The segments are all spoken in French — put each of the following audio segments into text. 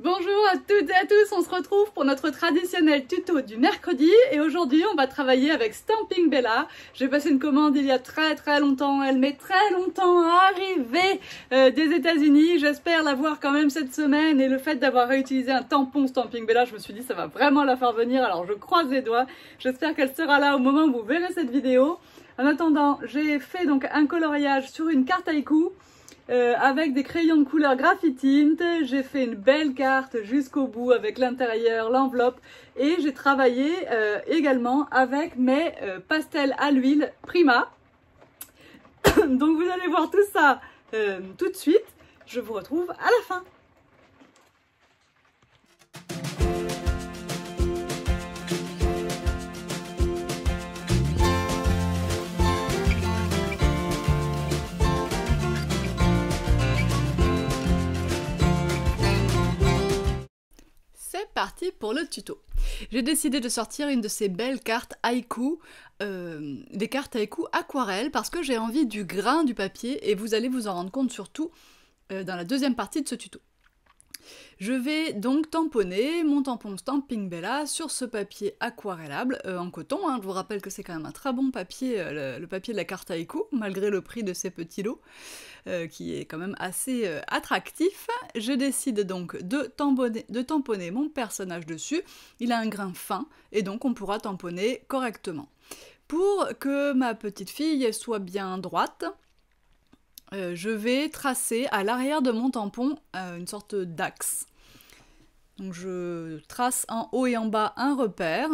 Bonjour à toutes et à tous, on se retrouve pour notre traditionnel tuto du mercredi et aujourd'hui on va travailler avec Stamping Bella. J'ai passé une commande il y a très longtemps, elle met très longtemps à arriver des États-Unis. J'espère l'avoir quand même cette semaine et le fait d'avoir réutilisé un tampon Stamping Bella, je me suis dit ça va vraiment la faire venir, alors je croise les doigts. J'espère qu'elle sera là au moment où vous verrez cette vidéo. En attendant, j'ai fait donc un coloriage sur une carte haïku. Avec des crayons de couleur Graphitint, j'ai fait une belle carte jusqu'au bout avec l'intérieur, l'enveloppe et j'ai travaillé également avec mes pastels à l'huile Prima. Donc vous allez voir tout ça tout de suite, je vous retrouve à la fin. C'est parti pour le tuto. J'ai décidé de sortir une de ces belles cartes haïku, des cartes haïku aquarelle, parce que j'ai envie du grain du papier et vous allez vous en rendre compte surtout dans la deuxième partie de ce tuto. Je vais donc tamponner mon tampon Stamping Bella sur ce papier aquarellable en coton. Je vous rappelle que c'est quand même un très bon papier, le papier de la carte haïku, malgré le prix de ces petits lots, qui est quand même assez attractif. Je décide donc de tamponner mon personnage dessus. Il a un grain fin, et donc on pourra tamponner correctement. Pour que ma petite fille soit bien droite, je vais tracer à l'arrière de mon tampon une sorte d'axe. Donc je trace en haut et en bas un repère,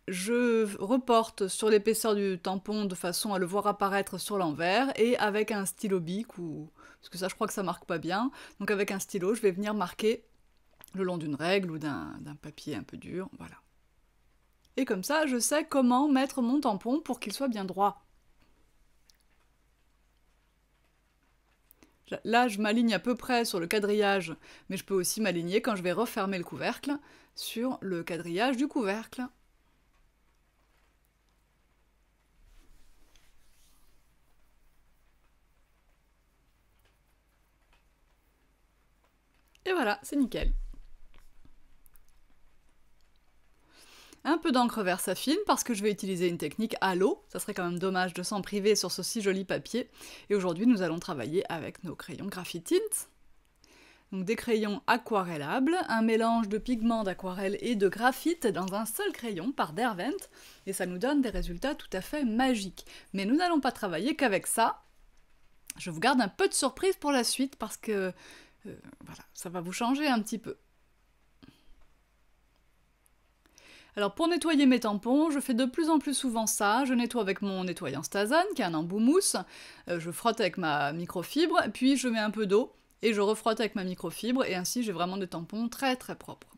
je reporte sur l'épaisseur du tampon de façon à le voir apparaître sur l'envers, et avec un stylo bic, parce que ça je crois que ça marque pas bien, donc avec un stylo je vais venir marquer le long d'une règle ou d'un papier un peu dur, voilà. Et comme ça je sais comment mettre mon tampon pour qu'il soit bien droit. Là, je m'aligne à peu près sur le quadrillage, mais je peux aussi m'aligner quand je vais refermer le couvercle sur le quadrillage du couvercle. Et voilà, c'est nickel. Un peu d'encre vert saphine parce que je vais utiliser une technique à l'eau, ça serait quand même dommage de s'en priver sur ce si joli papier. Et aujourd'hui nous allons travailler avec nos crayons Graphitint. Donc des crayons aquarellables, un mélange de pigments d'aquarelle et de graphite dans un seul crayon par Derwent, et ça nous donne des résultats tout à fait magiques. Mais nous n'allons pas travailler qu'avec ça. Je vous garde un peu de surprise pour la suite parce que voilà, ça va vous changer un petit peu. Alors pour nettoyer mes tampons, je fais de plus en plus souvent ça, je nettoie avec mon nettoyant Stazen, qui est un embout mousse, je frotte avec ma microfibre, puis je mets un peu d'eau, et je refrotte avec ma microfibre, et ainsi j'ai vraiment des tampons très propres.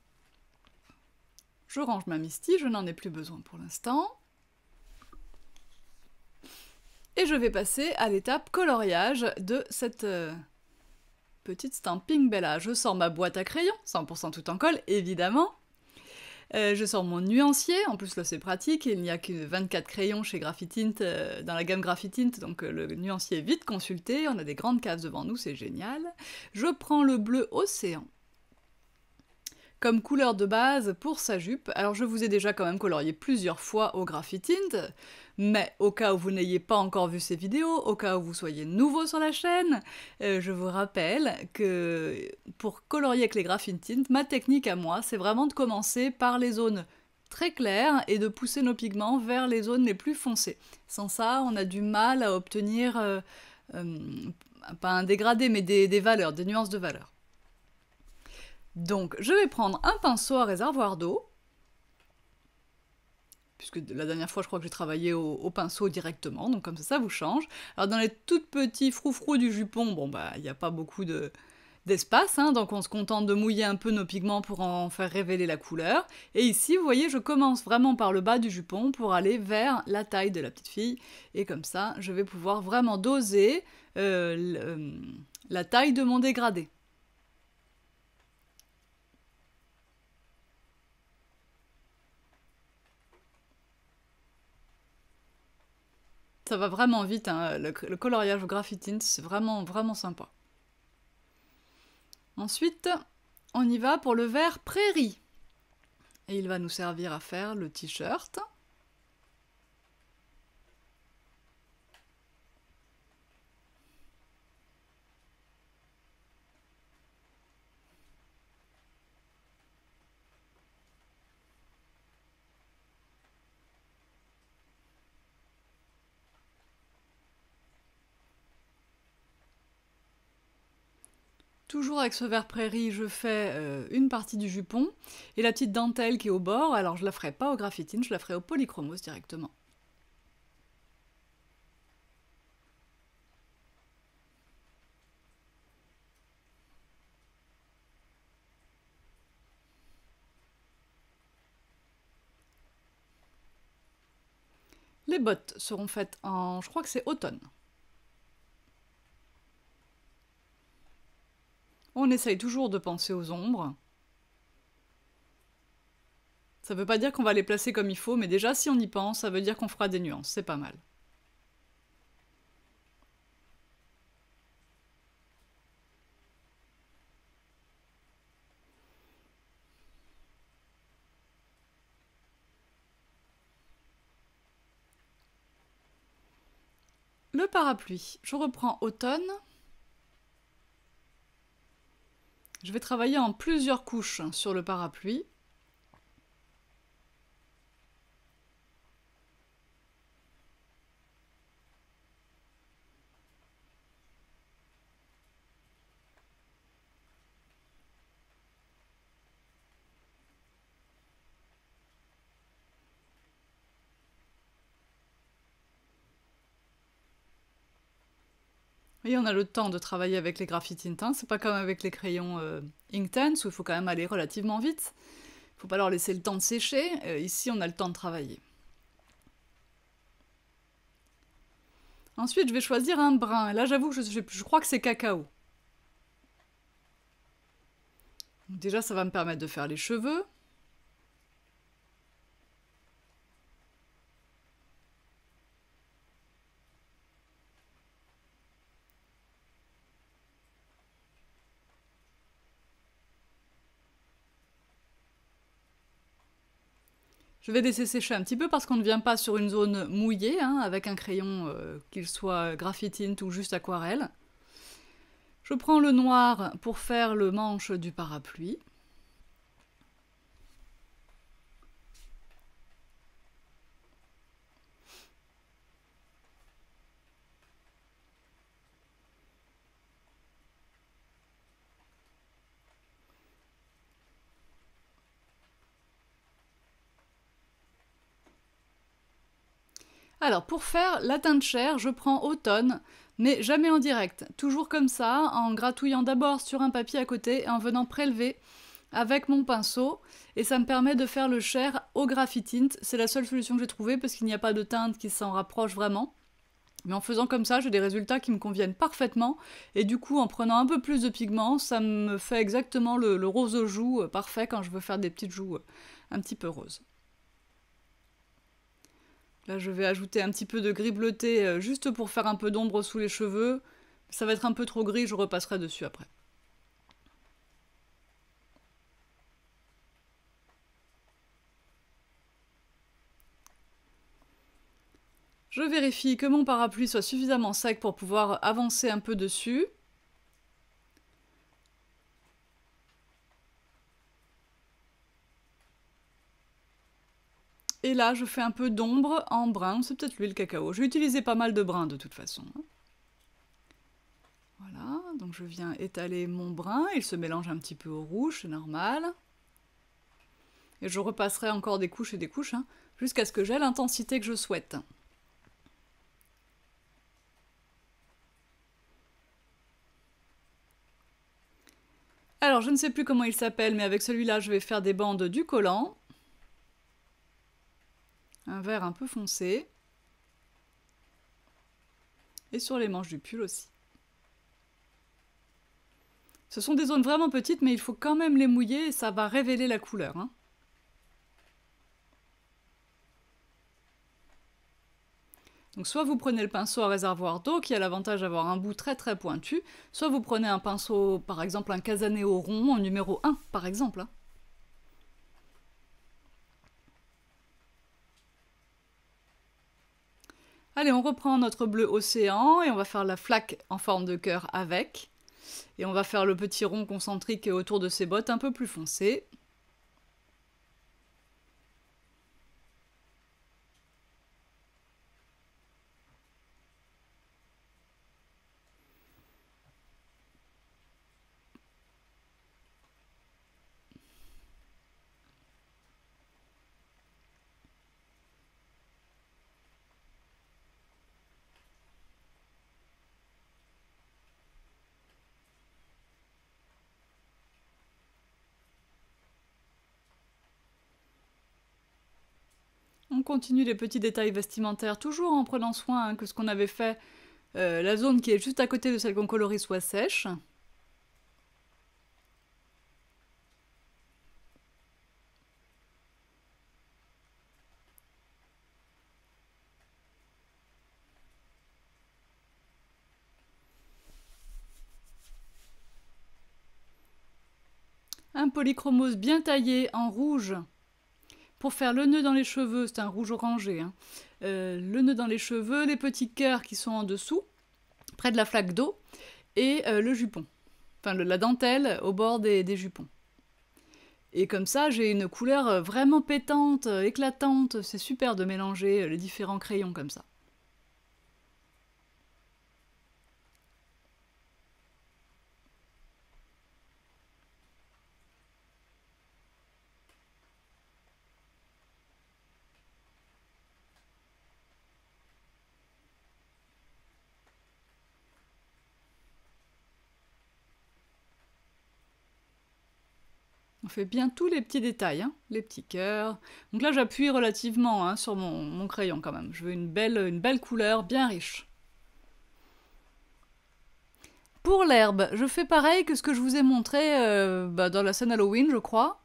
Je range ma Misty, je n'en ai plus besoin pour l'instant. Et je vais passer à l'étape coloriage de cette petite Stamping Bella. Je sors ma boîte à crayons, 100% tout en colle, évidemment. Je sors mon nuancier, en plus là c'est pratique, il n'y a que 24 crayons chez Graphitint, dans la gamme Graphitint, donc le nuancier est vite consulté, on a des grandes cases devant nous, c'est génial. Je prends le bleu océan comme couleur de base pour sa jupe. Alors je vous ai déjà quand même colorié plusieurs fois au Graphitint, mais au cas où vous n'ayez pas encore vu ces vidéos, au cas où vous soyez nouveau sur la chaîne, je vous rappelle que pour colorier avec les Graphitint, ma technique à moi, c'est vraiment de commencer par les zones très claires et de pousser nos pigments vers les zones les plus foncées. Sans ça, on a du mal à obtenir, pas un dégradé, mais des valeurs, des nuances de valeurs. Donc, je vais prendre un pinceau à réservoir d'eau, puisque la dernière fois, je crois que j'ai travaillé au pinceau directement, donc comme ça vous change. Alors, dans les tout petits froufrous du jupon, bon, bah, il n'y a pas beaucoup d'espace, donc on se contente de mouiller un peu nos pigments pour en faire révéler la couleur. Et ici, vous voyez, je commence vraiment par le bas du jupon pour aller vers la taille de la petite fille, et comme ça, je vais pouvoir vraiment doser la taille de mon dégradé. Ça va vraiment vite, le coloriage au Graphitint, c'est vraiment sympa. Ensuite, On y va pour le vert prairie. Et il va nous servir à faire le t-shirt. Toujours avec ce vert prairie, je fais une partie du jupon, et la petite dentelle qui est au bord, alors je la ferai pas au graphitine, je la ferai au polychromos directement. Les bottes seront faites en, je crois que c'est automne. On essaye toujours de penser aux ombres. Ça veut pas dire qu'on va les placer comme il faut, mais déjà si on y pense, ça veut dire qu'on fera des nuances, c'est pas mal. Le parapluie, je reprends automne. Je vais travailler en plusieurs couches sur le parapluie. Et on a le temps de travailler avec les graphites Tintin, c'est pas comme avec les crayons Inktense où il faut quand même aller relativement vite. Faut pas leur laisser le temps de sécher, ici on a le temps de travailler. Ensuite je vais choisir un brun, et là j'avoue que je crois que c'est cacao. Donc déjà ça va me permettre de faire les cheveux. Je vais laisser sécher un petit peu parce qu'on ne vient pas sur une zone mouillée, hein, avec un crayon, qu'il soit graphitine ou juste aquarelle. Je prends le noir pour faire le manche du parapluie. Alors, pour faire la teinte chair, je prends automne, mais jamais en direct. Toujours comme ça, en gratouillant d'abord sur un papier à côté et en venant prélever avec mon pinceau. Et ça me permet de faire le chair au graphitint. C'est la seule solution que j'ai trouvée parce qu'il n'y a pas de teinte qui s'en rapproche vraiment. Mais en faisant comme ça, j'ai des résultats qui me conviennent parfaitement. Et du coup, en prenant un peu plus de pigments, ça me fait exactement le rose aux joues parfait quand je veux faire des petites joues un petit peu roses. Là, je vais ajouter un petit peu de gris bleuté juste pour faire un peu d'ombre sous les cheveux. Ça va être un peu trop gris, je repasserai dessus après. Je vérifie que mon parapluie soit suffisamment sec pour pouvoir avancer un peu dessus. Et là, je fais un peu d'ombre en brun, c'est peut-être l'huile cacao. Je vais utiliser pas mal de brun de toute façon. Voilà, donc je viens étaler mon brun, il se mélange un petit peu au rouge, c'est normal. Et je repasserai encore des couches et des couches, hein, jusqu'à ce que j'ai l'intensité que je souhaite. Alors, je ne sais plus comment il s'appelle, mais avec celui-là, je vais faire des bandes du collant. Un vert un peu foncé. Et sur les manches du pull aussi. Ce sont des zones vraiment petites, mais il faut quand même les mouiller et ça va révéler la couleur, hein. Donc soit vous prenez le pinceau à réservoir d'eau qui a l'avantage d'avoir un bout très très pointu, soit vous prenez un pinceau, par exemple un Casaneo rond en numéro 1 par exemple. Allez, on reprend notre bleu océan et on va faire la flaque en forme de cœur avec. Et on va faire le petit rond concentrique autour de ses bottes un peu plus foncé. On continue les petits détails vestimentaires, toujours en prenant soin que ce qu'on avait fait, la zone qui est juste à côté de celle qu'on colorie soit sèche. Un polychromose bien taillé en rouge pour faire le nœud dans les cheveux, c'est un rouge orangé, hein. Le nœud dans les cheveux, les petits cœurs qui sont en dessous, près de la flaque d'eau, et le jupon, enfin la dentelle au bord des jupons. Et comme ça, j'ai une couleur vraiment pétante, éclatante, c'est super de mélanger les différents crayons comme ça. On fait bien tous les petits détails, hein, les petits cœurs. Donc là, j'appuie relativement hein, sur mon crayon quand même. Je veux une belle couleur bien riche. Pour l'herbe, je fais pareil que ce que je vous ai montré dans la scène Halloween, je crois.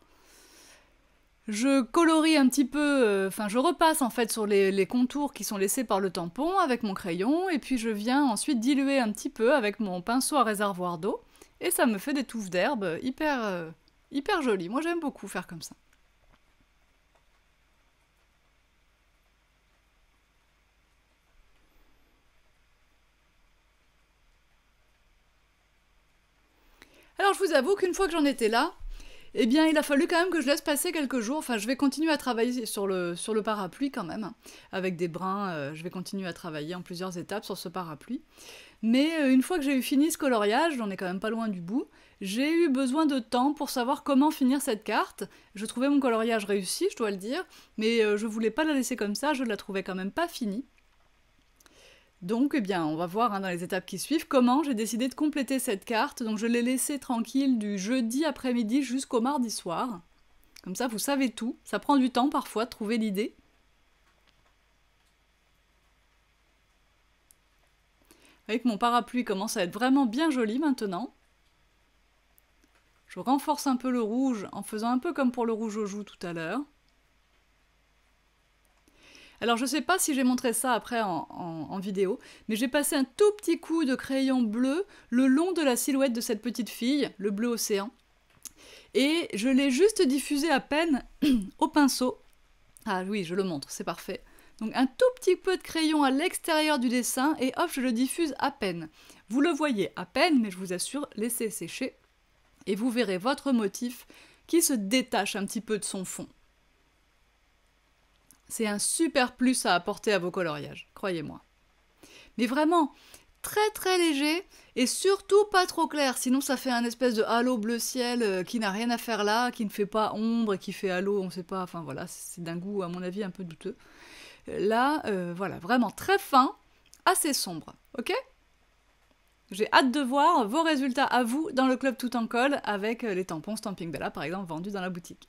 Je colorie un petit peu, enfin je repasse en fait sur les contours qui sont laissés par le tampon avec mon crayon, et puis je viens ensuite diluer un petit peu avec mon pinceau à réservoir d'eau, et ça me fait des touffes d'herbe hyper jolies. Moi j'aime beaucoup faire comme ça. Alors je vous avoue qu'une fois que j'en étais là, eh bien, il a fallu quand même que je laisse passer quelques jours. Enfin, je vais continuer à travailler sur le parapluie quand même, avec des brins. Je vais continuer à travailler en plusieurs étapes sur ce parapluie. Mais une fois que j'ai eu fini ce coloriage, j'en ai quand même pas loin du bout, j'ai eu besoin de temps pour savoir comment finir cette carte. Je trouvais mon coloriage réussi, je dois le dire, mais je voulais pas la laisser comme ça, je la trouvais quand même pas finie. Donc, eh bien, on va voir hein, dans les étapes qui suivent comment j'ai décidé de compléter cette carte. Donc, je l'ai laissée tranquille du jeudi après-midi jusqu'au mardi soir. Comme ça, vous savez tout. Ça prend du temps parfois de trouver l'idée. Vous voyez que mon parapluie commence à être vraiment bien joli maintenant. Je renforce un peu le rouge en faisant un peu comme pour le rouge aux joues tout à l'heure. Alors je sais pas si j'ai montré ça après en vidéo, mais j'ai passé un tout petit coup de crayon bleu le long de la silhouette de cette petite fille, le bleu océan. Et je l'ai juste diffusé à peine au pinceau. Ah oui, je le montre, c'est parfait. Donc un tout petit peu de crayon à l'extérieur du dessin et hop, je le diffuse à peine. Vous le voyez à peine, mais je vous assure, laissez sécher. Et vous verrez votre motif qui se détache un petit peu de son fond. C'est un super plus à apporter à vos coloriages, croyez-moi. Mais vraiment, très léger et surtout pas trop clair, sinon ça fait un espèce de halo bleu ciel qui n'a rien à faire là, qui ne fait pas ombre et qui fait halo, on sait pas, enfin voilà, c'est d'un goût à mon avis un peu douteux. Là, voilà, vraiment très fin, assez sombre, ok ? J'ai hâte de voir vos résultats à vous dans le club tout en colle avec les tampons Stamping Bella par exemple vendus dans la boutique.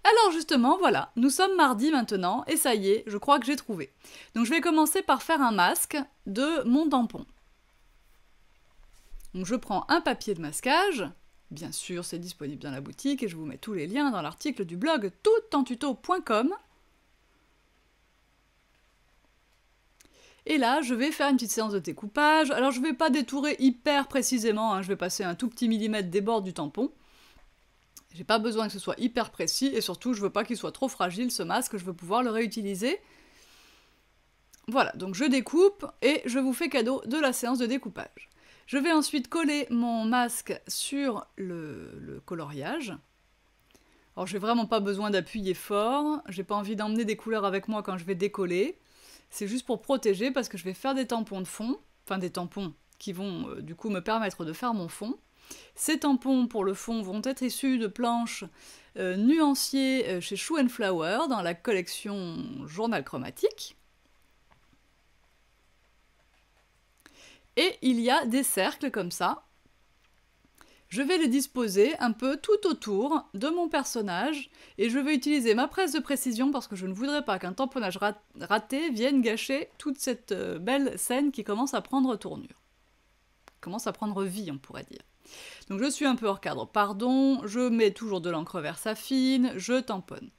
Alors justement, voilà, nous sommes mardi maintenant, et ça y est, je crois que j'ai trouvé. Donc je vais commencer par faire un masque de mon tampon. Donc je prends un papier de masquage, Bien sûr, c'est disponible dans la boutique et je vous mets tous les liens dans l'article du blog toutentuto.com. Et là, je vais faire une petite séance de découpage. Alors, je ne vais pas détourer hyper précisément, hein, je vais passer un tout petit millimètre des bords du tampon. J'ai pas besoin que ce soit hyper précis et surtout, je veux pas qu'il soit trop fragile ce masque, je veux pouvoir le réutiliser. Voilà, donc je découpe et je vous fais cadeau de la séance de découpage. Je vais ensuite coller mon masque sur le coloriage. Alors, j'ai vraiment pas besoin d'appuyer fort, j'ai pas envie d'emmener des couleurs avec moi quand je vais décoller. C'est juste pour protéger parce que je vais faire des tampons de fond, enfin des tampons qui vont du coup me permettre de faire mon fond. Ces tampons pour le fond vont être issus de planches nuanciées chez Shoe & Flower dans la collection Journal chromatique. Et il y a des cercles comme ça. Je vais les disposer un peu tout autour de mon personnage et je vais utiliser ma presse de précision parce que je ne voudrais pas qu'un tamponnage raté vienne gâcher toute cette belle scène qui commence à prendre tournure. Commence à prendre vie, on pourrait dire. Donc je suis un peu hors cadre, pardon, je mets toujours de l'encre vert saphine, je tamponne.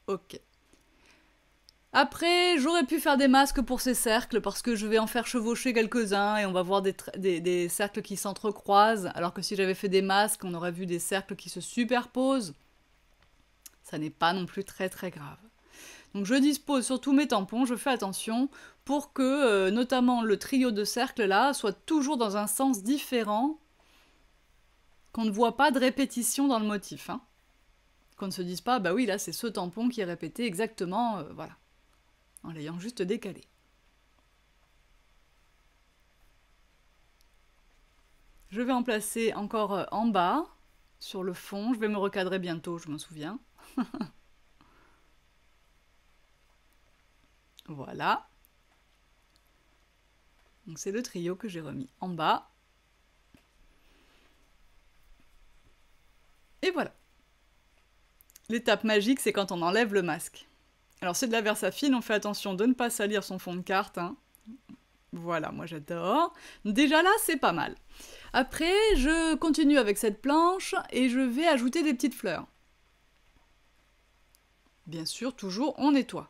Ok. Après, j'aurais pu faire des masques pour ces cercles parce que je vais en faire chevaucher quelques-uns et on va voir des cercles qui s'entrecroisent, alors que si j'avais fait des masques, on aurait vu des cercles qui se superposent. Ça n'est pas non plus très très grave. Donc je dispose sur tous mes tampons, je fais attention pour que notamment le trio de cercles là soit toujours dans un sens différent, qu'on ne voit pas de répétition dans le motif. Hein. Qu'on ne se dise pas, bah oui, là c'est ce tampon qui est répété exactement, voilà. En l'ayant juste décalé. Je vais en placer encore en bas, sur le fond. Je vais me recadrer bientôt, je m'en souviens. Voilà. Donc c'est le trio que j'ai remis en bas. Et voilà. L'étape magique, c'est quand on enlève le masque. Alors c'est de la versafine, on fait attention de ne pas salir son fond de carte. Hein. Voilà, moi j'adore. Déjà là, c'est pas mal. Après, je continue avec cette planche et je vais ajouter des petites fleurs. Bien sûr, toujours, on nettoie.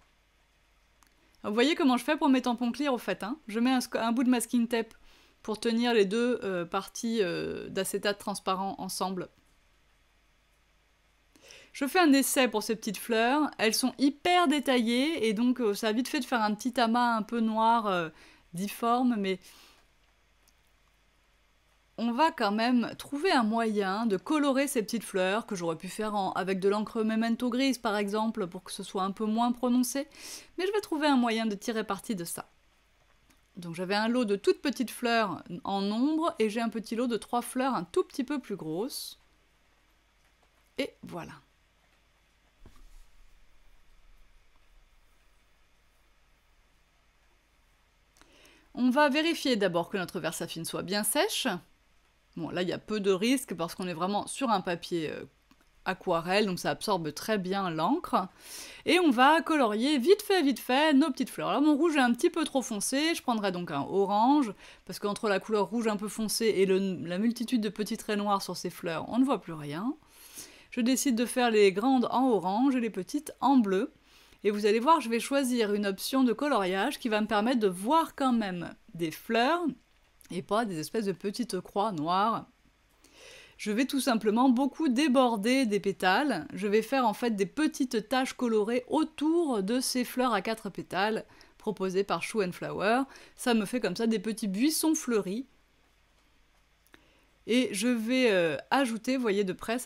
Alors, vous voyez comment je fais pour mes tampons clear au fait. Hein. Je mets un bout de masking tape pour tenir les deux parties d'acétate transparent ensemble. Je fais un essai pour ces petites fleurs, elles sont hyper détaillées et donc ça a vite fait de faire un petit amas un peu noir, difforme, mais on va quand même trouver un moyen de colorer ces petites fleurs que j'aurais pu faire avec de l'encre Memento grise par exemple pour que ce soit un peu moins prononcé, mais je vais trouver un moyen de tirer parti de ça. Donc j'avais un lot de toutes petites fleurs en ombre et j'ai un petit lot de 3 fleurs un tout petit peu plus grosses. Et voilà. On va vérifier d'abord que notre versafine soit bien sèche. Bon, là, il y a peu de risques parce qu'on est vraiment sur un papier aquarelle, donc ça absorbe très bien l'encre. Et on va colorier vite fait nos petites fleurs. Là, mon rouge est un petit peu trop foncé, je prendrai donc un orange, parce qu'entre la couleur rouge un peu foncé et la multitude de petits traits noirs sur ces fleurs, on ne voit plus rien. Je décide de faire les grandes en orange et les petites en bleu. Et vous allez voir, je vais choisir une option de coloriage qui va me permettre de voir quand même des fleurs et pas des espèces de petites croix noires. Je vais tout simplement beaucoup déborder des pétales. Je vais faire en fait des petites taches colorées autour de ces fleurs à 4 pétales proposées par Shoe & Flower. Ça me fait comme ça des petits buissons fleuris. Et je vais ajouter, vous voyez de près,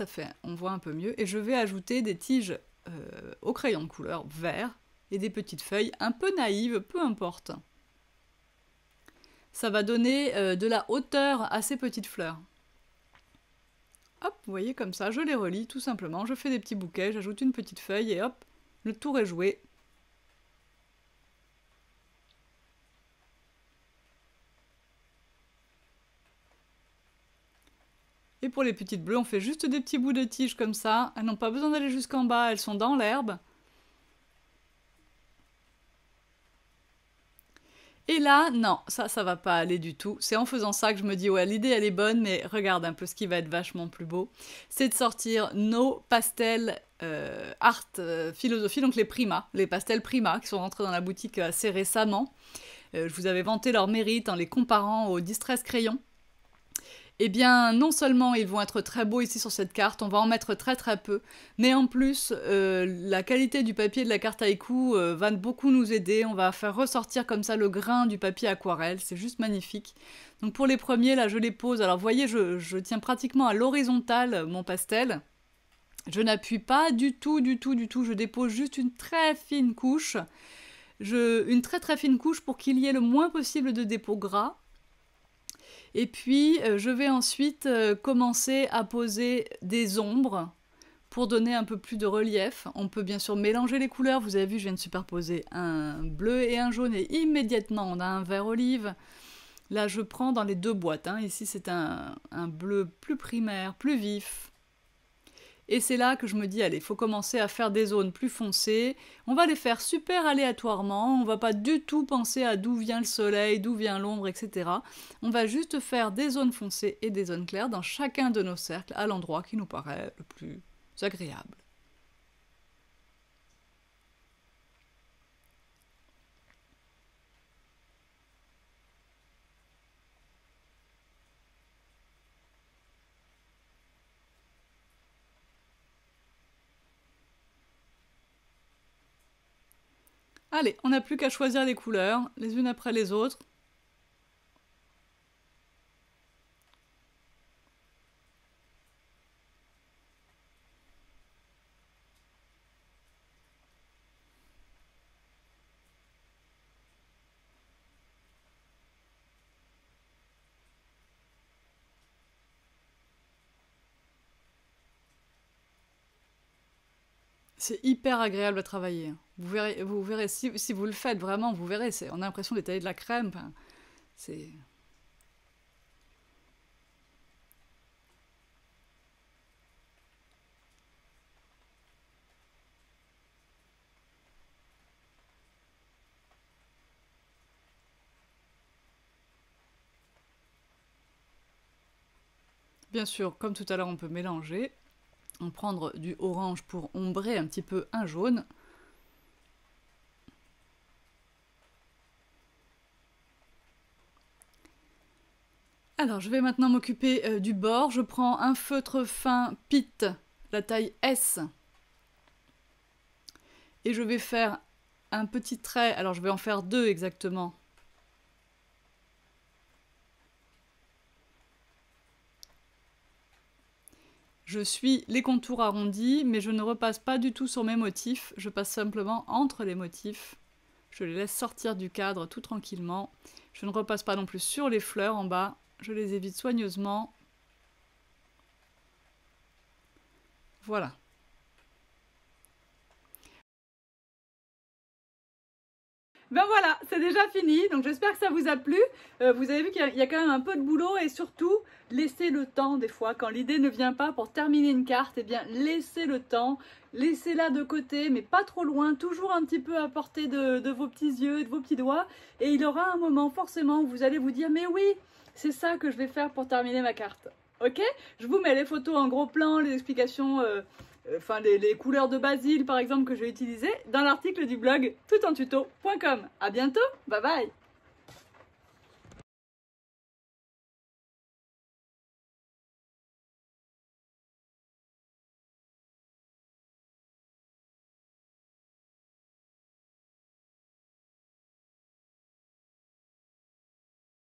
on voit un peu mieux, et je vais ajouter des tiges au crayon de couleur vert et des petites feuilles un peu naïves, peu importe. Ça va donner de la hauteur à ces petites fleurs. Hop, vous voyez comme ça, je les relie tout simplement, je fais des petits bouquets, j'ajoute une petite feuille et hop, le tour est joué. Et pour les petites bleues, on fait juste des petits bouts de tige comme ça. Elles n'ont pas besoin d'aller jusqu'en bas, elles sont dans l'herbe. Et là, non, ça va pas aller du tout. C'est en faisant ça que je me dis, ouais, l'idée elle est bonne, mais regarde un peu ce qui va être vachement plus beau. C'est de sortir nos pastels art philosophie, donc les Prima, les pastels Prima qui sont rentrés dans la boutique assez récemment. Je vous avais vanté leur mérite en les comparant aux Distress crayons. Eh bien, non seulement ils vont être très beaux ici sur cette carte, on va en mettre très très peu, mais en plus, la qualité du papier de la carte Haïku va beaucoup nous aider. On va faire ressortir comme ça le grain du papier aquarelle, c'est juste magnifique. Donc pour les premiers, là, je les pose. Alors vous voyez, je tiens pratiquement à l'horizontale mon pastel. Je n'appuie pas du tout, je dépose juste une très fine couche. Une très très fine couche pour qu'il y ait le moins possible de dépôt gras. Et puis, je vais ensuite commencer à poser des ombres pour donner un peu plus de relief. On peut bien sûr mélanger les couleurs. Vous avez vu, je viens de superposer un bleu et un jaune et immédiatement, on a un vert olive. Là, je prends dans les deux boîtes. Hein. Ici, c'est un bleu plus primaire, plus vif. Et c'est là que je me dis, allez, il faut commencer à faire des zones plus foncées. On va les faire super aléatoirement. On va pas du tout penser à d'où vient le soleil, d'où vient l'ombre, etc. On va juste faire des zones foncées et des zones claires dans chacun de nos cercles à l'endroit qui nous paraît le plus agréable. Allez, on n'a plus qu'à choisir les couleurs, les unes après les autres. C'est hyper agréable à travailler. Vous verrez si vous le faites vraiment, vous verrez, on a l'impression d'étaler de la crème. Enfin, c'est... Bien sûr, comme tout à l'heure, on peut mélanger. On prendre du orange pour ombrer un petit peu un jaune. Alors, je vais maintenant m'occuper du bord. Je prends un feutre fin Pitt, la taille S. Et je vais faire un petit trait. Alors, je vais en faire deux exactement. Je suis les contours arrondis, mais je ne repasse pas du tout sur mes motifs. Je passe simplement entre les motifs. Je les laisse sortir du cadre tout tranquillement. Je ne repasse pas non plus sur les fleurs en bas. Je les évite soigneusement. Voilà. Ben voilà, c'est déjà fini, donc j'espère que ça vous a plu. Vous avez vu qu'il y a quand même un peu de boulot et surtout, laissez le temps des fois, quand l'idée ne vient pas pour terminer une carte, eh bien laissez le temps, laissez-la de côté, mais pas trop loin, toujours un petit peu à portée de vos petits yeux et de vos petits doigts. Et il y aura un moment forcément où vous allez vous dire, mais oui, c'est ça que je vais faire pour terminer ma carte. Ok? Je vous mets les photos en gros plan, les explications... enfin les couleurs de basil par exemple que j'ai utilisées dans l'article du blog toutentuto.com. À bientôt, bye bye.